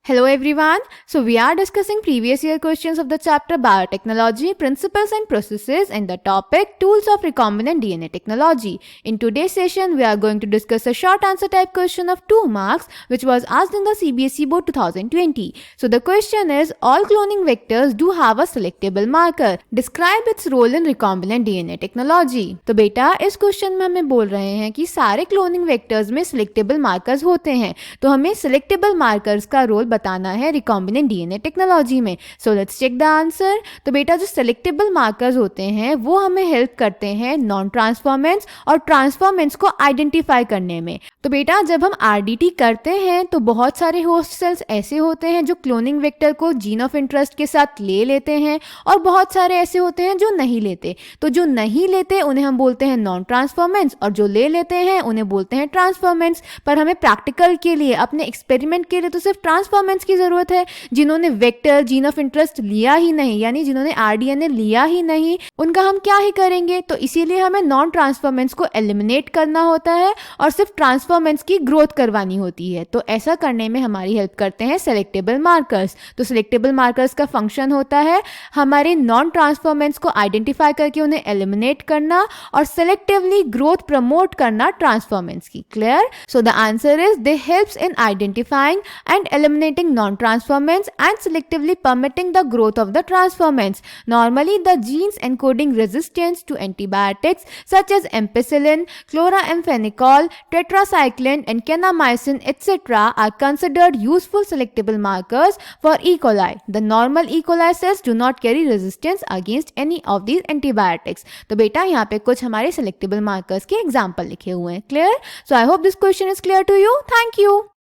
Hello everyone. So we are discussing previous year questions of the chapter Biotechnology, Principles and Processes and the topic Tools of Recombinant DNA Technology. In today's session, we are going to discuss a short answer type question of 2 marks which was asked in the CBSE board 2020. So the question is, all cloning vectors do have a selectable marker. Describe its role in recombinant DNA technology. तो बेटा इस question में हमें बोल रहे हैं कि सारे क्लोनिंग वेक्टर्स में सिलेक्टेबल मार्कर्स होते हैं, तो हमें सिलेक्टेबल मार्कर्स का रोल बताना है रिकॉम्बिनेंट डीएनए टेक्नोलॉजी में. So let's check the answer. तो बेटा जो सिलेक्टेबल मार्कर्स होते हैं वो हमें हेल्प करते हैं नॉन ट्रांसफॉर्मेंट्स और ट्रांसफॉर्मेंट्स को आइडेंटिफाई करने में. तो बेटा जब हम आरडीटी करते हैं तो बहुत सारे होस्ट सेल्स ऐसे होते हैं जो क्लोनिंग वेक्टर को जीन ऑफ इंटरेस्ट के साथ ले लेते हैं और बहुत सारे ऐसे होते हैं जो नहीं लेते. तो जो नहीं लेते उन्हें हम बोलते हैं नॉन ट्रांसफॉर्मेंट्स और जो ले लेते हैं उन्हें बोलते हैं ट्रांसफॉर्मेंट्स. पर हमें प्रैक्टिकल के लिए अपने एक्सपेरिमेंट के लिए तो सिर्फ ट्रांसफॉर्मेंट्स की जरूरत है. जिन्होंने वेक्टर जीन ऑफ इंटरेस्ट लिया ही नहीं, यानी जिन्होंने आरडीएनए लिया ही नहीं, उनका हम क्या ही करेंगे. तो इसीलिए हमें नॉन ट्रांसफॉर्मेंट्स को एलिमिनेट करना होता है और सिर्फ ट्रांसफॉर्मेंट्स की ग्रोथ करवानी होती है. तो ऐसा करने में हमारी हेल्प करते हैं सेलेक्टेबल मार्कर्स. तो सेलेक्टेबल मार्कर्स का फंक्शन होता है हमारे नॉन ट्रांसफॉर्मेंट्स को आइडेंटिफाई करके उन्हें एलिमिनेट करना और सेलेक्टिवली ग्रोथ प्रमोट करना ट्रांसफॉर्मेंट्स की. Clear? So the answer is they helps in identifying and eliminating non-transformants and selectively permitting the growth of the transformants. Normally, the genes encoding resistance to antibiotics such as ampicillin, chloramphenicol, tetracycline, and kanamycin, etc. are considered useful selectable markers for E. coli. The normal E. coli cells do not carry resistance against any of these antibiotics. तो बेटा यहाँ पे कुछ हमारे selectable markers के example लिखे हुए हैं. Clear? So I hope this question is clear to you. Thank you.